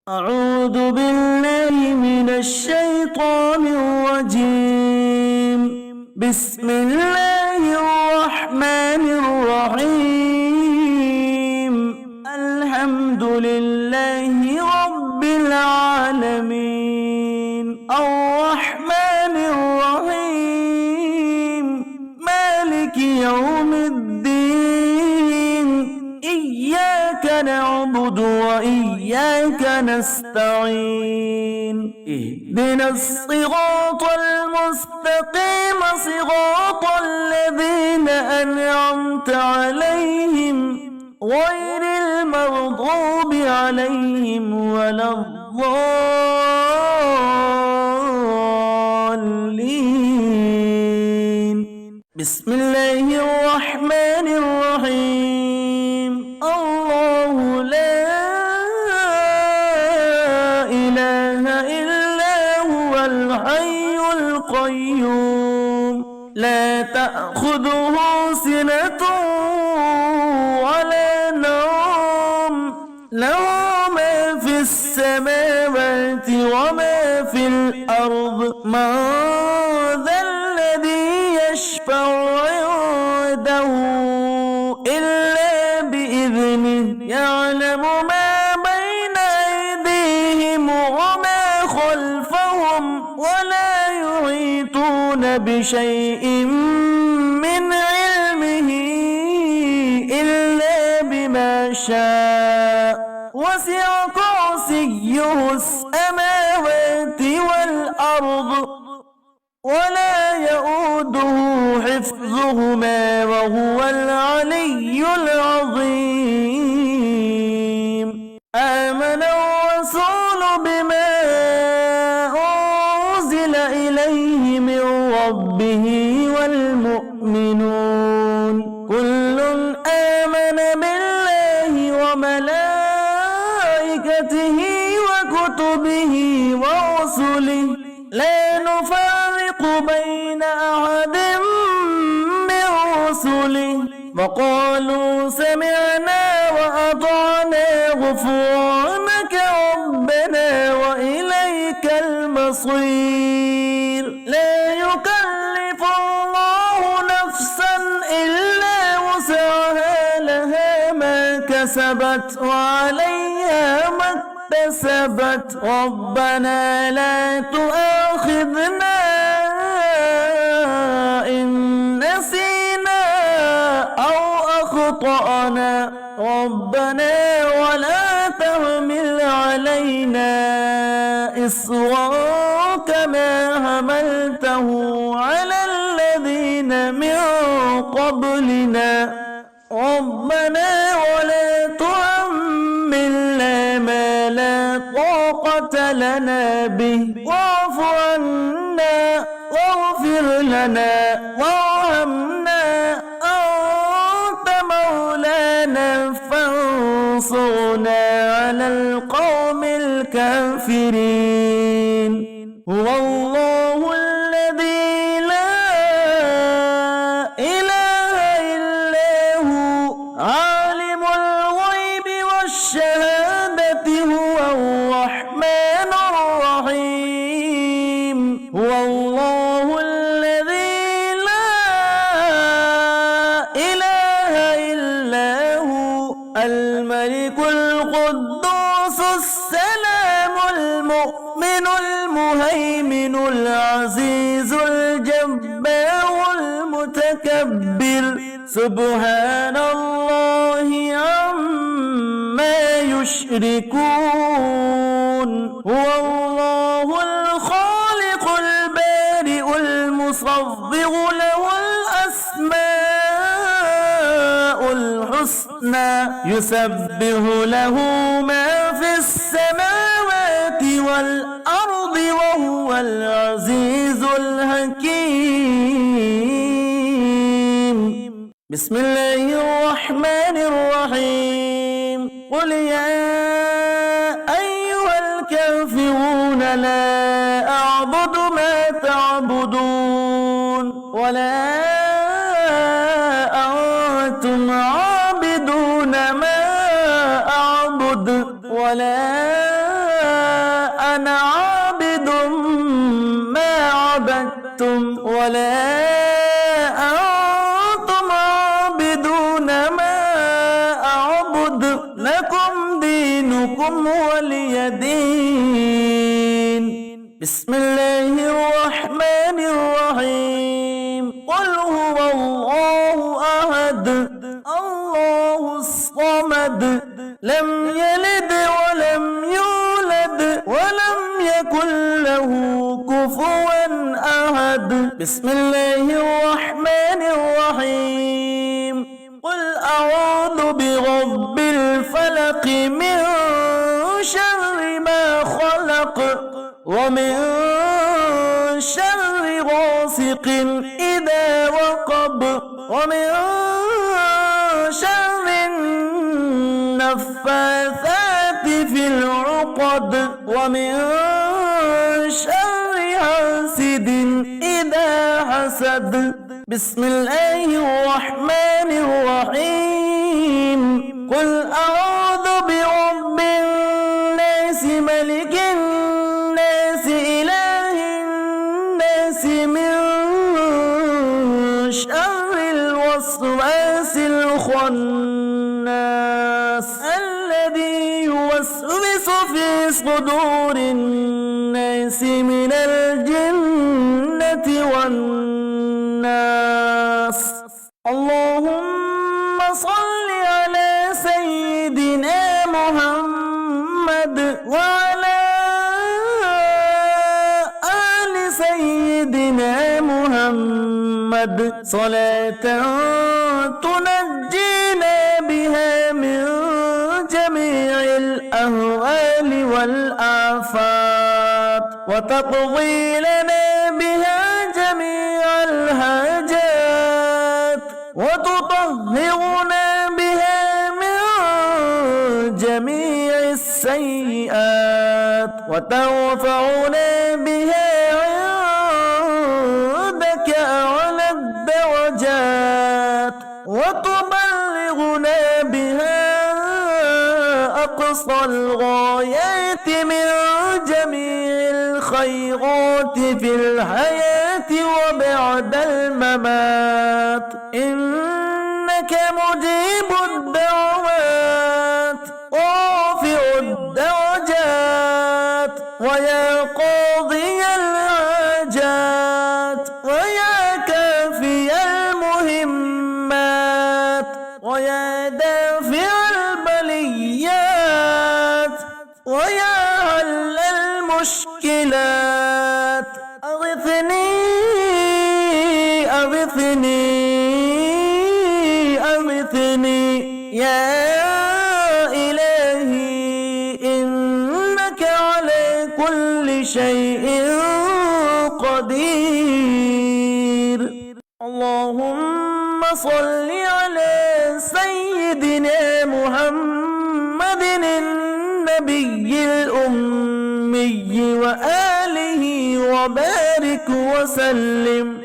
أعوذ بالله من الشيطان الرجيم. بسم الله الرحمن الرحيم. الحمد لله رب العالمين. الرحمن الرحيم. مالك يوم الدين. إياك نعبد وإياك نستعين. اهدنا الصراط المستقيم صراط الذين أنعمت عليهم غير المغضوب عليهم ولا الضالين. بسم الله الرحمن الرحيم. الله لا إله إلا هو الحي القيوم لا تأخذه سنة ولا نوم له ما في السماوات وما في الأرض. من ذا الذي يشفع عنده إلا بإذنه. يعلم ما بين أيديهم وما خلفهم ولا يحيطون بشيء من علمه إلا بما شاء. وسع كرسيه السماوات والأرض ولا يؤوده حفظهما وهو العلي العظيم. آمن الرسول بما أنزل إليه من ربه والمؤمنون كل آمن بالله وملائكته وكتبه ورسله لا نفرق بين أحد من رسله وقالوا سمعنا وأطعنا غفرانك ربنا وإليك المصير. لا يكلف الله نفسا إلا وسعها لها ما كسبت وعليها ما اكتسبت. ربنا لا تؤاخذنا إن نسينا أو أخطأنا. ربنا ولا تحمل علينا إصرا كما حملته على الذين من قبلنا. ربنا ولا تحملنا ما لا طاقة لنا به. واعف عنا واغفر لنا وارحمنا. أنت مولانا فانصرنا على القوم الكافرين. هو الله الذي لا إله إلا هو عالم الغيب والشهادة هو الرحمن الرحيم. هو الله الذي لا إله إلا هو الملك القدوس السلام المؤمن المهيمن العزيز الجبار المتكبر. سبحان الله عما يشركون. هو الله الخالق البارئ المصور له الأسماء الحسنى. يسبح له ما في السماوات والأرض وهو العزيز الحكيم. بسم الله الرحمن الرحيم. قل يا أيها الكافرون لا أعبد ما تعبدون ولا أنتم عابدون ما أعبد ولا أنا عابد ما عبدتم ولا أنتم عابدون ما أعبد لكم دينكم ولي دين. بسم الله الرحمن الرحيم. قل هو الله أحد الله الصمد لم يلد ولم يولد ولم يكن له كفوا أحد. بسم الله الرحمن الرحيم. قل أعوذ برب الفلق من شر ما خلق ومن شر غاسق إذا وقب ومن شر النفاثات في العقد ومن شر حاسد إذا حسد. بسم الله الرحمن الرحيم. قل أعوذ برب الناس ملك الناس إله الناس من شر الوسواس الخناس الذي يوسوس في صدور الناس من الجنة والناس. اللهم صل على سيدنا محمد وعلى آل سيدنا محمد صلاة تنجينا بها من جميع الأهوال والآفات وتقضي لنا بها جميع الحاجات وتطهرنا بها من جميع السيئات وترفعنا بها عندك أعلى الدرجات وتبلغنا بها أقصى الغايات من جميع الخيرات في الحياة وبعد الممات. إنك مجيب الدعوات رافع الدرجات ويا قاضي الحاجات ويا كافي المهمات ويا دافع البليات ويا حل المشكلات. أغثني أغثني أغثني يا إلهي إنك على كل شيء قدير. اللهم صل على سيدنا محمد النبي الأمي وآله وبارك وسلم